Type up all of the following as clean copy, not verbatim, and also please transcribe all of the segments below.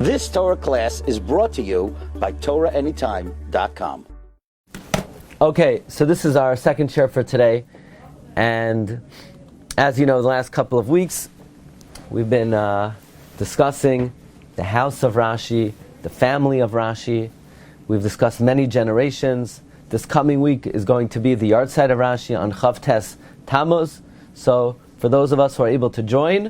This Torah class is brought to you by TorahAnytime.com. Okay, so this is our second share for today, and as you know, the last couple of weeks we've been discussing the house of Rashi, the family of Rashi. We've discussed many generations. This coming week is going to be the yahrzeit of Rashi on Chav Tes Tammuz. So for those of us who are able to join,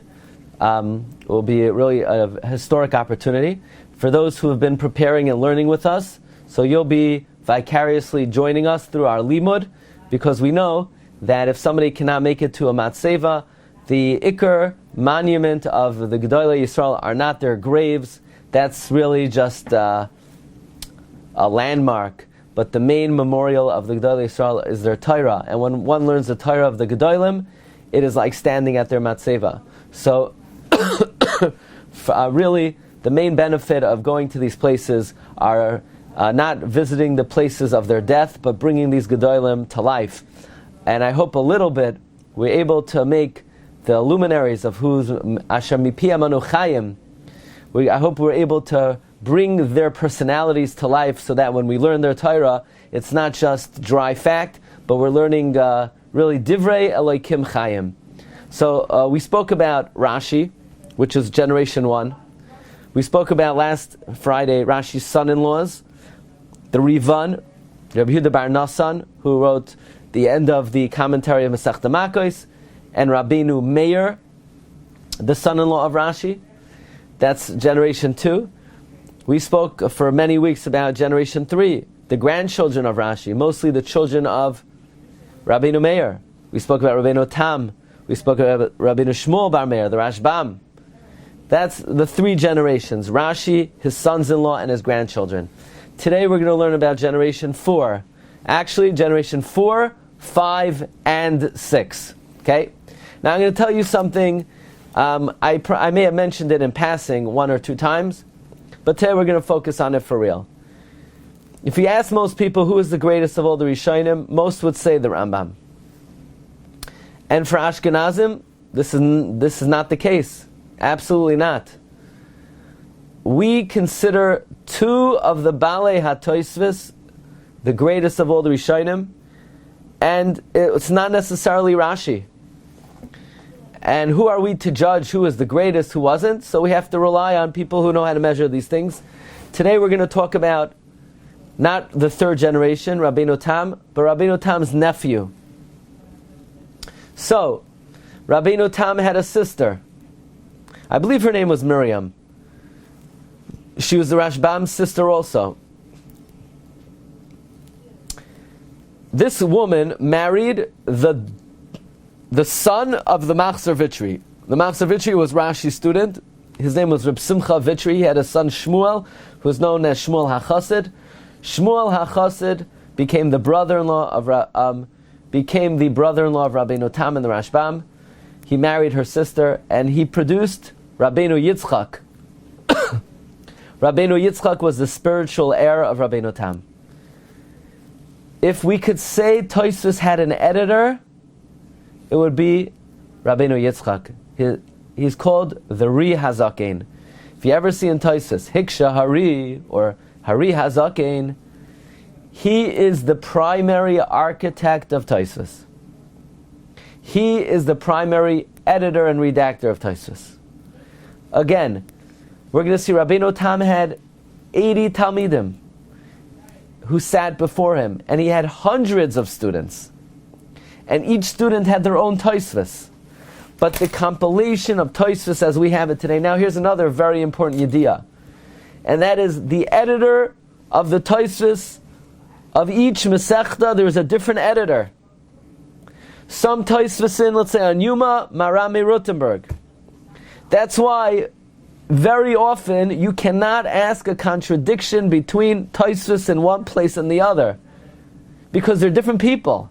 it will be really a historic opportunity. For those who have been preparing and learning with us, so you'll be vicariously joining us through our limud, because we know that if somebody cannot make it to a matzeva, the Iker monument of the Gedolei Yisrael are not their graves. That's really just a landmark. But the main memorial of the Gedolei Yisrael is their Torah. And when one learns the Torah of the Gedolim, it is like standing at their matzeva. So, really, the main benefit of going to these places are not visiting the places of their death, but bringing these Gedolim to life. And I hope a little bit we're able to make the luminaries of whose Asher Mipi Amanu Chayim, I hope we're able to bring their personalities to life, so that when we learn their Torah, it's not just dry fact, but we're learning really Divrei Elokim Chayim. So we spoke about Rashi, which is generation 1. We spoke about last Friday Rashi's son-in-laws, the Rivan, Rabbi Yehuda Bar Nassan, who wrote the end of the commentary of Masechta Makos, and Rabbeinu Meir, the son-in-law of Rashi. That's generation 2. We spoke for many weeks about generation 3, the grandchildren of Rashi, mostly the children of Rabbeinu Meir. We spoke about Rabbeinu Tam. We spoke about Rabbeinu Shmuel Bar Meir, the Rashbam. That's the 3 generations: Rashi, his sons-in-law, and his grandchildren. Today we're going to learn about generation 4. Actually, generation 4, 5, and 6. Okay? Now I'm going to tell you something. I may have mentioned it in passing 1 or 2 times, but today we're going to focus on it for real. If you ask most people who is the greatest of all the Rishonim, most would say the Rambam. And for Ashkenazim, this is not the case. Absolutely not. We consider 2 of the Balei HaTosfos the greatest of all the Rishonim, and it's not necessarily Rashi. And who are we to judge who is the greatest, who wasn't? So we have to rely on people who know how to measure these things. Today we're going to talk about not the 3rd generation, Rabbeinu Tam, but Rabbeinu Tam's nephew. So, Rabbeinu Tam had a sister. I believe her name was Miriam. She was the Rashbam's sister also. This woman married the son of the Machzor Vitri. The Machzor Vitri was Rashi's student. His name was Reb Simcha Vitri. He had a son Shmuel, who was known as Shmuel HaChassid. Shmuel HaChassid became the brother-in-law of Rabbeinu Tam and the Rashbam. He married her sister, and he produced Rabbeinu Yitzchak. Rabbeinu Yitzchak was the spiritual heir of Rabbeinu Tam. If we could say Tosfos had an editor, it would be Rabbeinu Yitzchak. He's called the Hazakein. If you ever see in Tosfos, Hiksha Hari or Hari Hazakein, he is the primary architect of Tosfos. He is the primary editor and redactor of Tosfos. Again, we're going to see Rabbeinu Tam had 80 Talmidim who sat before him, and he had hundreds of students. And each student had their own Tosfos. But the compilation of Tosfos as we have it today, now here's another very important yediyah, and that is the editor of the Tosfos of each Masechta, there is a different editor. Some Tosfos, let's say on Yuma, Marami Rutenberg. That's why very often you cannot ask a contradiction between Tosfos in one place and the other, because they're different people.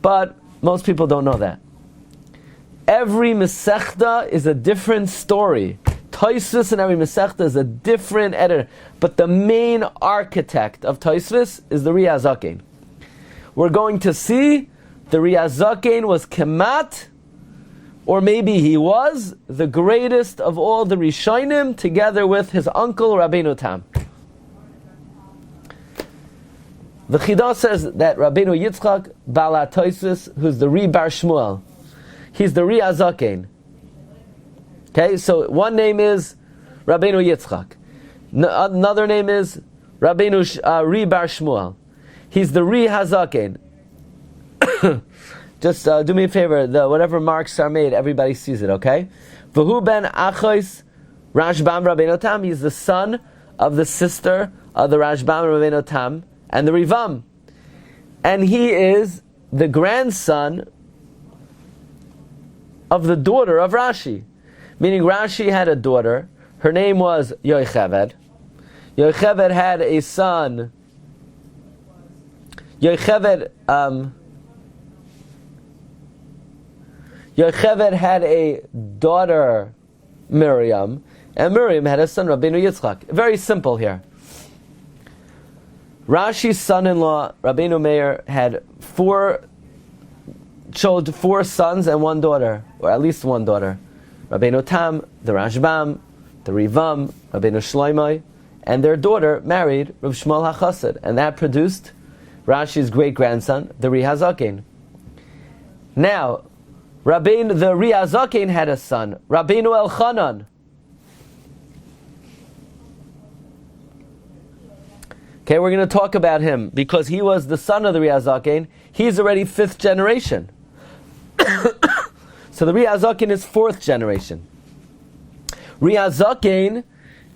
But most people don't know that. Every Masechta is a different story. Tosfos in every Masechta is a different editor. But the main architect of Tosfos is the Hazakein. We're going to see the Hazakein was kemat or maybe he was the greatest of all the Rishonim, together with his uncle Rabbeinu Tam. The Chidah says that Rabbeinu Yitzchak Bal HaTosfos, who's the Ri Bar Shmuel, he's the Ri Hazakein. Okay, so one name is Rabbeinu Yitzchak. Another name is Rabbeinu Ri Bar Shmuel. He's the Ri Hazakein. Just do me a favor, whatever marks are made, everybody sees it, okay? V'hu ben Achos Rashbam Rabbeinu Tam. He's the son of the sister of the Rashbam Rabbeinu Tam and the Rivam. And he is the grandson of the daughter of Rashi. Meaning Rashi had a daughter. Her name was Yocheved. Yocheved had a son. Yocheved had a daughter, Miriam, and Miriam had a son, Rabbeinu Yitzchak. Very simple here. Rashi's son-in-law, Rabbeinu Meir, had four sons and one daughter, or at least one daughter. Rabbeinu Tam, the Rashbam, the Rivam, Rabbeinu Shloimeh, and their daughter married Rav Shmuel HaChassid, and that produced Rashi's great-grandson, the Ri Hazakein. Now, the Ri Hazakein had a son, Rabbeinu Elchanan. Okay, we're going to talk about him because he was the son of the Ri Hazakein. He's already 5th generation. So the Ri Hazakein is 4th generation. Ri Hazakein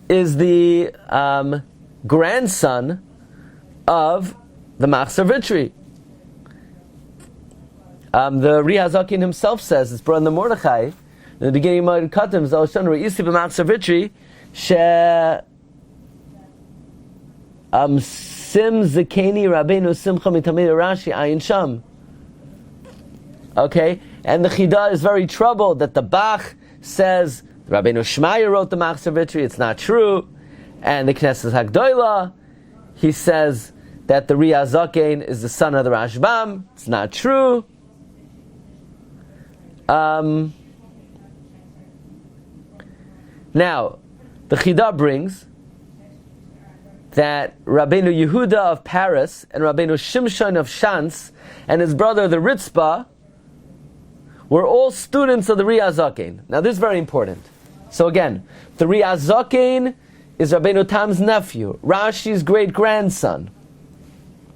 is the grandson of the Machzor Vitri. The Ri Hazakein himself says, it's brought in the Mordechai, in the beginning of Moed Katan, Zalshan Re'isi b'Machzor Vitri, Sim Zakeni Rabbeinu Simcha Mitamid Rashi Ayin Sham. Okay, and the Chidah is very troubled that the Bach says Rabbeinu Shmaya wrote the Machzor Vitri. It's not true. And the Knesset Hagdolah, he says that the Ri Hazakein is the son of the Rashbam. It's not true. Now, the Chidah brings that Rabbeinu Yehuda of Paris and Rabbeinu Shimshon of Shans and his brother the Ritzpah were all students of the Ri Hazakein. Now this is very important. So again, the Ri Hazakein is Rabbeinu Tam's nephew, Rashi's great-grandson.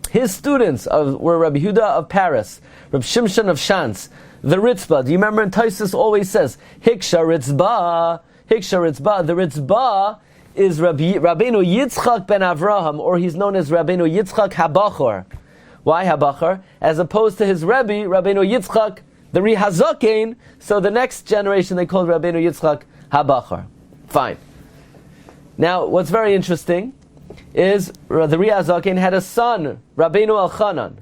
His students were Rabbi Yehuda of Paris, Rabbi Shimshon of Shans, the Ritzpah. Do you remember in Tosfos always says, Hiksha Ritzpah, Hiksha Ritzpah. The Ritzpah is Rabbeinu Yitzchak ben Avraham, or he's known as Rabbeinu Yitzchak HaBachor. Why HaBachor? As opposed to his Rebbe, Rabbeinu Yitzchak, the Ri Hazakein, so the next generation they called Rabbeinu Yitzchak HaBachor. Fine. Now, what's very interesting is the Ri Hazakein had a son, Rabbeinu Elchanan.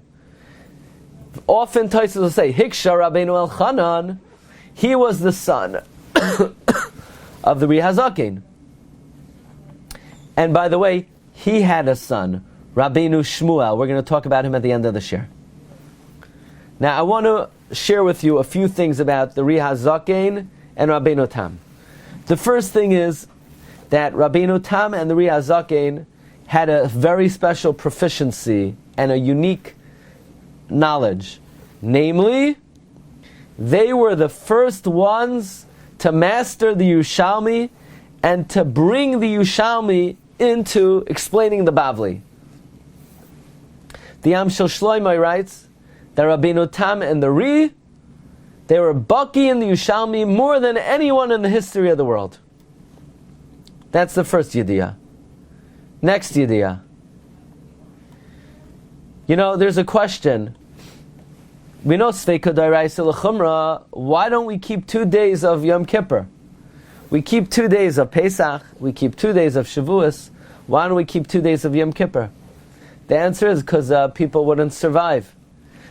Often Tosfos will say, Hiksha Rabbeinu Elchanan, he was the son of the Ri Hazakein. And by the way, he had a son, Rabbeinu Shmuel. We're going to talk about him at the end of the shir. Now, I want to share with you a few things about the Ri Hazakein and Rabbeinu Tam. The first thing is that Rabbeinu Tam and the Ri Hazakein had a very special proficiency and a unique knowledge. Namely, they were the first ones to master the Yerushalmi and to bring the Yerushalmi into explaining the Bavli. The Amshel Shloimeh writes that Rabbeinu Tam and the Ri, they were baki in the Yerushalmi more than anyone in the history of the world. That's the first yidiyah. Next yidiyah. You know, there's a question. We know Sveika D'Oraisa L'Chumra, why don't we keep 2 days of Yom Kippur? We keep 2 days of Pesach, we keep 2 days of Shavuos, why don't we keep 2 days of Yom Kippur? The answer is because people wouldn't survive.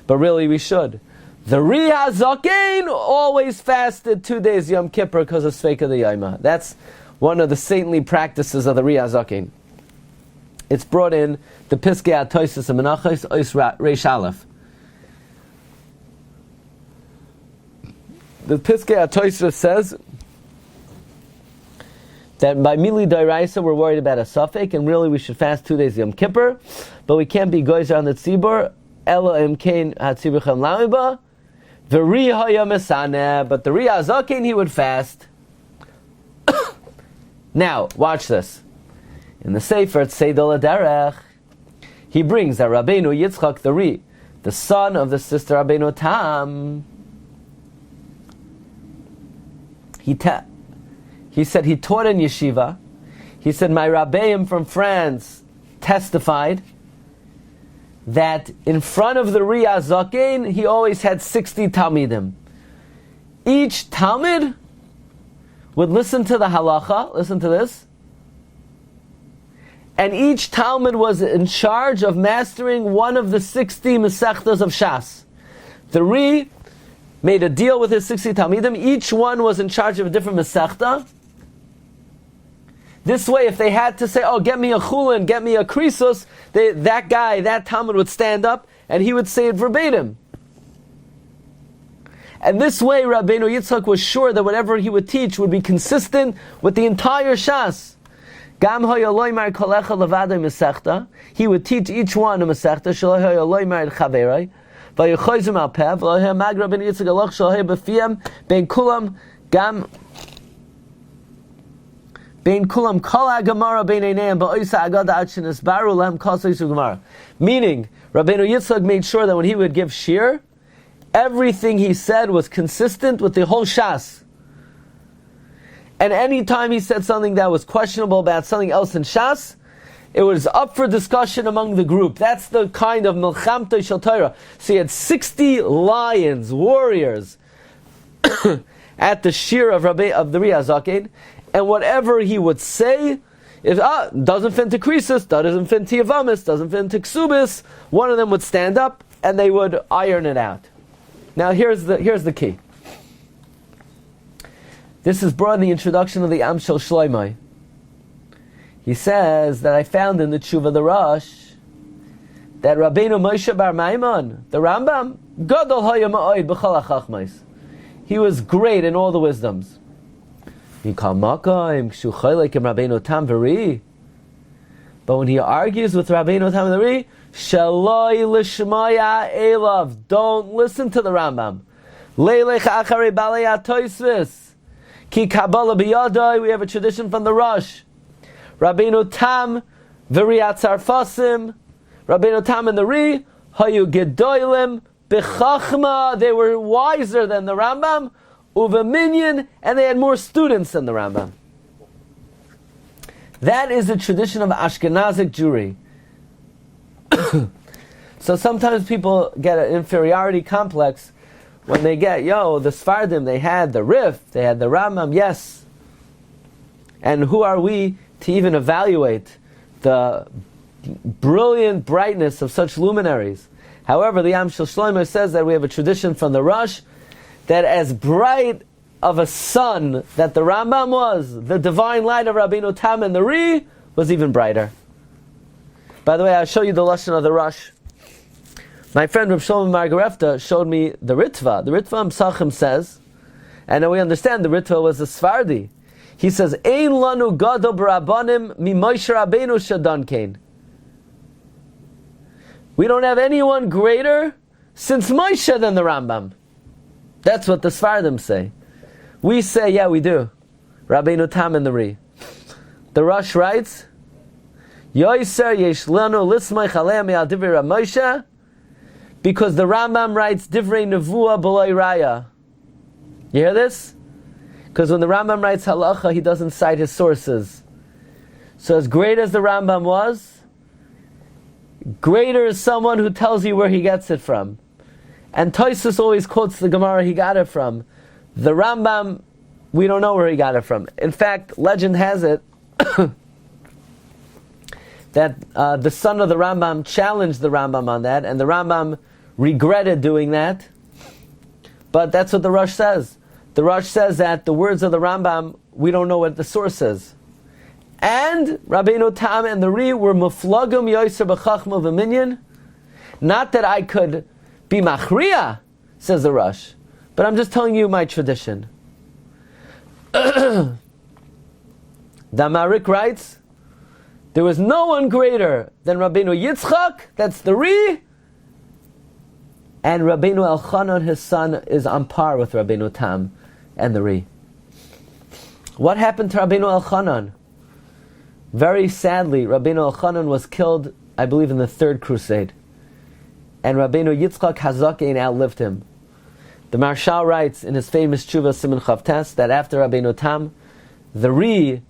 But really we should. The Ri Hazakein always fasted 2 days Yom Kippur because of Sveika D'Yoma. That's one of the saintly practices of the Ri Hazakein. It's brought in the Piskei HaTosfos and Menachos Ois Reish Aleph. the Piskei HaTosfos says that by Mili Dairaisa we're worried about a suffix, and really we should fast 2 days Yom Kippur, but we can't be goyzer on the tzibur. Ela imkein hatzibur chem lamiba. V'ri haya mesaneh, but the Ri Hazakein he would fast. Now, watch this. In the Sefer Tzedel Derech, he brings that Rabbeinu Yitzchak the Ri, the son of the sister Rabbeinu Tam, he said he taught in yeshiva. He said my Rabbeim from France testified that in front of the Ri Hazakein he always had 60 Talmidim. Each Talmid would listen to the halacha, listen to this, and each Talmud was in charge of mastering one of the 60 Masechtas of Shas. The Ri made a deal with his 60 Talmidim. Each one was in charge of a different Masechta. This way, if they had to say, oh, get me a Chulin, get me a Krisos, that Talmud would stand up and he would say it verbatim. And this way, Rabbeinu Yitzchak was sure that whatever he would teach would be consistent with the entire Shas. He would teach each one a Masechta. Meaning, Rabbeinu Yitzchak made sure that when he would give Shiur, everything he said was consistent with the whole Shas. And any time he said something that was questionable about something else in Shas, it was up for discussion among the group. That's the kind of Milchamta Shel Torah. So he had 60 lions, warriors, at the Shiur of the Ri Hazakein, and whatever he would say, if doesn't fit into Krisis, doesn't fit into Yavamis, doesn't fit into Ksubis, one of them would stand up and they would iron it out. Now here's the key. This is brought in the introduction of the Am Shel Shloimeh. He says that I found in the Tshuva the Rosh that Rabbeinu Moshe Bar Maimon, the Rambam, Gadol Haya Ma'od B'chol HaChachmos. He was great in all the wisdoms. But when he argues with Rabbeinu Tam and the Ri, Shaloi Lishmaya Elav, don't listen to the Rambam. Leilech Acharei Balei HaTosfos. Ki Kabbalah Biyadai, we have a tradition from the Rosh. Rabbeinu Tam, V'ri Atzarfasim, Rabbeinu Tam and the Ri, Hayu Gedoilim, B'chachma, they were wiser than the Rambam, Uveminyan, and they had more students than the Rambam. That is the tradition of Ashkenazic Jewry. So sometimes people get an inferiority complex when they get, the Sfardim, they had the Rif, they had the Rambam, yes. And who are we to even evaluate the brilliant brightness of such luminaries? However, the Am Shel Shloimeh says that we have a tradition from the Rosh that as bright of a sun that the Rambam was, the divine light of Rabbeinu Tam and the Ri was even brighter. By the way, I'll show you the lashon of the Rosh. My friend Reb Shlomo Margarefta showed me the Ritva. The Ritva Psachim says, and now we understand the Ritva was a Sfardi. He says, Ein lanu gadol b'rabbanim mi Moshe Rabbeinu shadan kain. We don't have anyone greater since Moshe than the Rambam. That's what the Sfardim say. We say, yeah, we do. Rabbeinu Tam and the Ri. The Rosh writes, Yoiser yesh lanu lismay chalei me'al divrei Rav Moshe, because the Rambam writes divrei nevuah b'loi raya. You hear this? Because when the Rambam writes halacha, he doesn't cite his sources. So as great as the Rambam was, greater is someone who tells you where he gets it from. And Tosfos always quotes the Gemara he got it from. The Rambam, we don't know where he got it from. In fact, legend has it that the son of the Rambam challenged the Rambam on that, and the Rambam regretted doing that. But that's what the Rosh says. The Rosh says that the words of the Rambam, we don't know what the source is. And Rabbeinu Tam and the Ri were muflagum yoser b'chachma v'minyan. Not that I could be machriya, says the Rosh, But I'm just telling you my tradition. The Marik writes, there was no one greater than Rabbeinu Yitzchak, that's the Ri, and Rabbeinu Elchanan, his son, is on par with Rabbeinu Tam and the Ri. What happened to Rabbeinu Elchanan? Very sadly, Rabbeinu Elchanan was killed, I believe, in the Third Crusade. And Rabbeinu Yitzchak Hazakein outlived him. The Marshal writes in his famous Tshuva Siman Chavtes that after Rabbeinu Tam, the Ri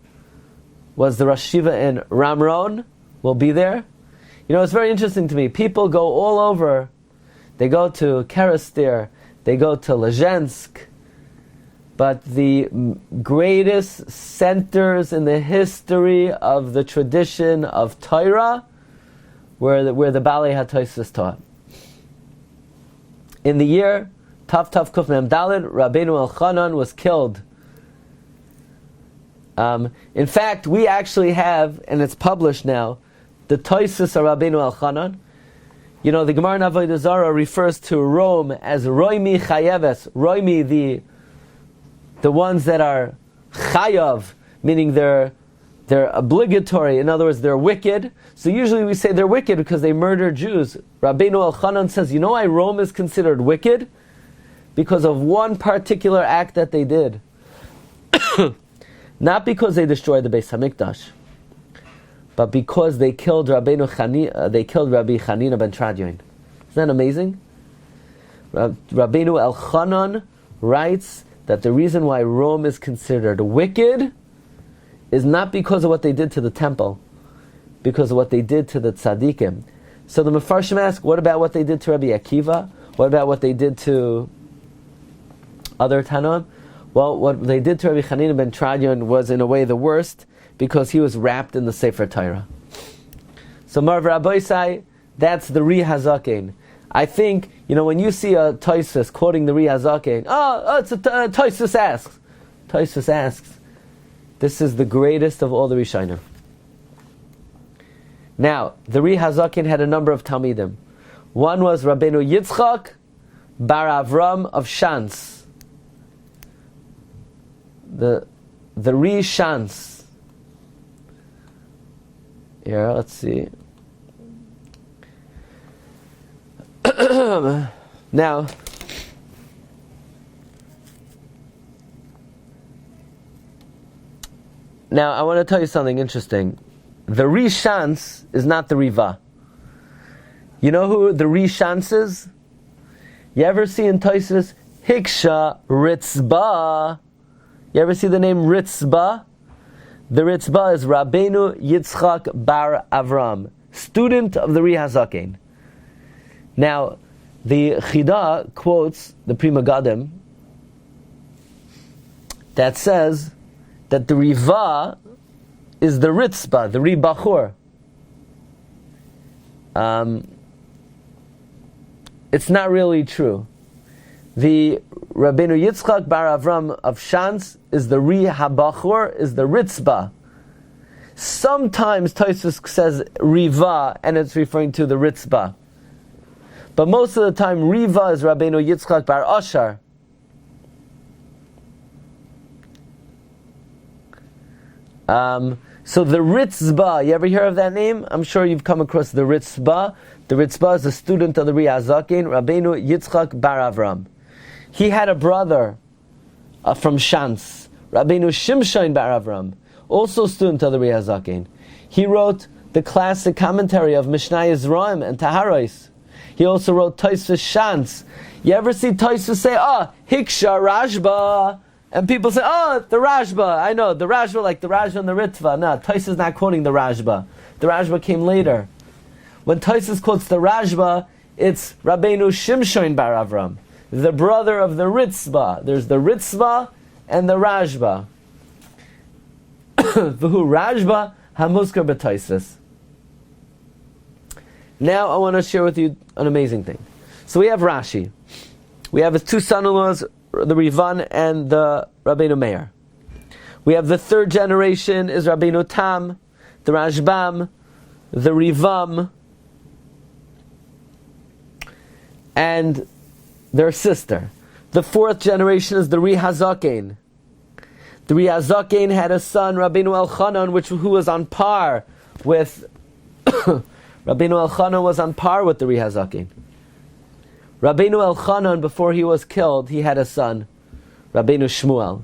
was the Rosh Yeshiva in Ramron, will be there. You know, it's very interesting to me. People go all over. They go to Kerastir, they go to Lezhensk, but the greatest centers in the history of the tradition of Torah where the Balei HaTosfos taught. In the year Tav Kuf Mem Daled, Rabbeinu Elchanan was killed. In fact, we actually have, and it's published now, the Tosfos of Rabbeinu Elchanan. You know, the Gemara in Avodah Zarah refers to Rome as Roimi Chayeves. Roimi, the ones that are Chayav, meaning they're obligatory. In other words, they're wicked. So usually we say they're wicked because they murder Jews. Rabbeinu Elchanan says, you know why Rome is considered wicked? Because of one particular act that they did. Not because they destroyed the Beis Hamikdash, but because they killed Rabbi Chanina ben Tradion. Isn't that amazing? Rabbeinu Elchanan writes that the reason why Rome is considered wicked is not because of what they did to the temple, because of what they did to the tzaddikim. So the Mefarshim ask, what about what they did to Rabbi Akiva? What about what they did to other Tanoim? Well, what they did to Rabbi Chanina ben Tradion was in a way the worst, because he was wrapped in the Sefer Torah. So Marv Rabbi say, that's the Ri Hazakein. I think, when you see a Tosfos quoting the Ri Hazakein, it's a Tosfos asks. Tosfos asks, this is the greatest of all the Rishonim. Now, the Ri Hazakein had a number of Talmidim. One was Rabbeinu Yitzchak bar Avram of Shans. The Ri Shans. Here, let's see. Now, I want to tell you something interesting. The Rishans is not the Riva. You know who the Rishans is? You ever see in Tosfos Hiksha Ritzba? You ever see the name Ritzba? The Ritzba is Rabbeinu Yitzchak bar Avram, student of the Ri Hazakein. Now, the Chida quotes the Pri Megadim that says that the Riva is the Ritzba, the Ri Bachur. It's not really true. The Rabbeinu Yitzchak bar Avram of Shans is the Ri HaBachur, is the Ritzba. Sometimes Tosfos says Riva, and it's referring to the Ritzba. But most of the time, Riva is Rabbeinu Yitzchak bar Ashar. So the Ritzba, you ever hear of that name? I'm sure you've come across the Ritzba. The Ritzba is a student of the Ri Hazakein, Rabbeinu Yitzchak bar Avram. He had a brother from Shans, Rabbeinu Shimshon bar Avram, also student of the Ri Hazakein. He wrote the classic commentary of Mishnah Yisraim and Taharos. He also wrote Tosfos Shans. You ever see Tosfos say, Hiksha Rashba? And people say, the Rashba. I know, the Rashba, like the Rashba and the Ritva. No, Tosfos is not quoting the Rashba. The Rashba came later. When Tosfos quotes the Rashba, it's Rabbeinu Shimshon bar Avram, the brother of the Ritzba. There's the Ritzba and the Rashba. V'hu Rashba hamuskar b'Tosfos. Now I want to share with you an amazing thing. So we have Rashi. We have his two son-in-laws, the Rivan and the Rabbeinu Meir. We have the third generation is Rabbeinu Tam, the Rashbam, the Rivam, and their sister. The fourth generation is the Hazakein. The Hazakein had a son, Rabbeinu Elchanan, who was on par with Rabbeinu Elchanan was on par with the Hazakein. Rabbeinu Elchanan, before he was killed, he had a son, Rabbeinu Shmuel.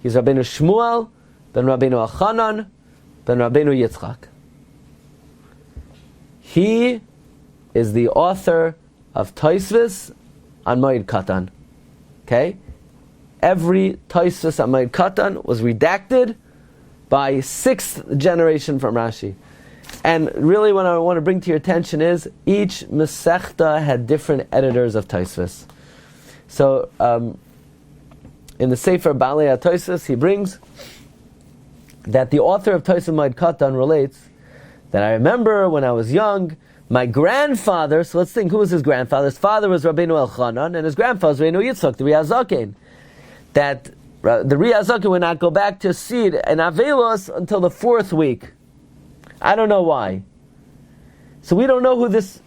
He's Rabbeinu Shmuel, then Rabbeinu Elchanan, then Rabbeinu Yitzchak. He is the author of Tosfos on Moed Katan. Okay? Every Tosfos on Moed Katan was redacted by 6th generation from Rashi. And really what I want to bring to your attention is each Masechta had different editors of Tosfos. So in the Sefer Balei HaTosfos, he brings that the author of Tosfos Moed Katan relates that I remember when I was young, my grandfather, so let's think, who was his grandfather? His father was Rabbeinu Elchanan, and his grandfather was Rabbeinu Yitzchak, the Hazakein. That the Hazakein would not go back to seed and Avelos until the 4th week. I don't know why. So we don't know who this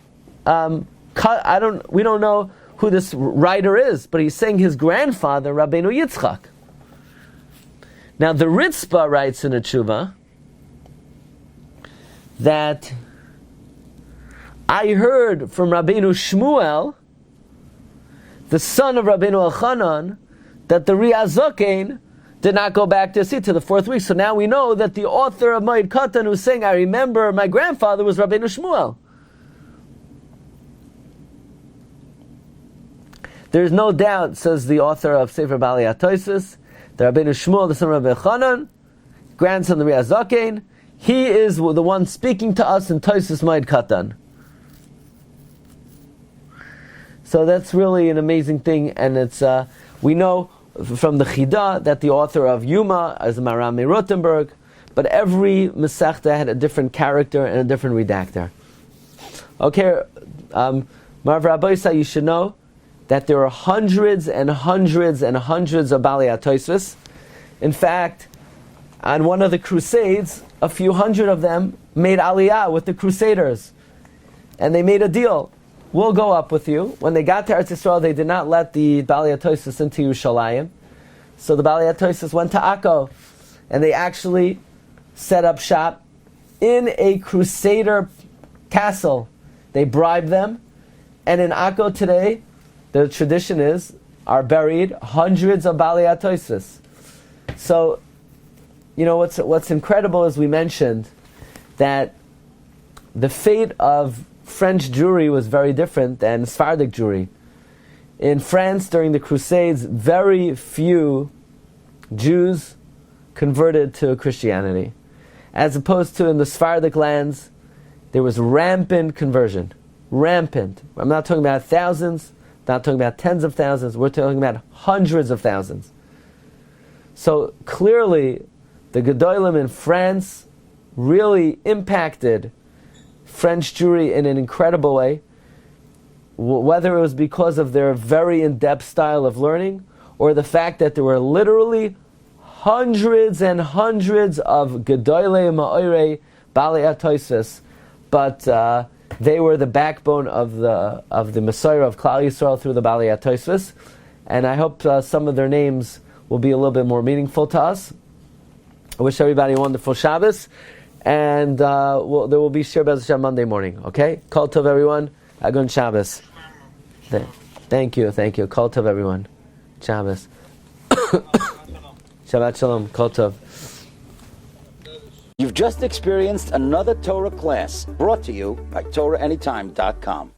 we don't know who this writer is, but he's saying his grandfather, Rabbeinu Yitzchak. Now the Ritzpah writes in a tshuva that I heard from Rabbeinu Shmuel, the son of Rabbeinu Elchanan, that the Hazakein did not go back to see to the 4th week. So now we know that the author of Moed Katan who's saying, I remember my grandfather was Rabbeinu Shmuel. There's no doubt, says the author of Sefer Balei HaTosfos, that Rabbeinu Shmuel, the son of Rabbi Elchanan, grandson of the Hazakein, he is the one speaking to us in Tosfos Moed Katan. So that's really an amazing thing, and it's we know from the Chida that the author of Yuma is Maram Rothenburg, but every Masechta had a different character and a different redactor. Okay, Marv Rabbi said you should know that there are hundreds and hundreds and hundreds of Balei HaTosfos. In fact, on one of the Crusades, a few hundred of them made Aliyah with the Crusaders, and they made a deal. We'll go up with you. When they got to Eretz Yisrael, they did not let the Balei HaTosfos into Yerushalayim. So the Balei HaTosfos went to Akko, and they actually set up shop in a Crusader castle. They bribed them, and in Akko today, the tradition are buried hundreds of Balei HaTosfos. So, you know what's incredible is we mentioned that the fate of French Jewry was very different than Sephardic Jewry. In France, during the Crusades, very few Jews converted to Christianity. As opposed to in the Sephardic lands, there was rampant conversion. Rampant. I'm not talking about thousands, not talking about tens of thousands, we're talking about hundreds of thousands. So clearly, the Gedolim in France really impacted French Jewry in an incredible way, whether it was because of their very in-depth style of learning, or the fact that there were literally hundreds and hundreds of Gedolei Ma'orei Balei HaTosfos, but they were the backbone of the Messiah of Klal Yisrael through the Balei HaTosfos, and I hope some of their names will be a little bit more meaningful to us. I wish everybody a wonderful Shabbos. And there will be Shiur B'ez Hashem Monday morning. Okay? Kol Tov everyone. Agun Shabbos. Thank you. Kol Tov everyone. Shabbos. Shabbat Shalom. Kol Tov. You've just experienced another Torah class brought to you by TorahAnytime.com.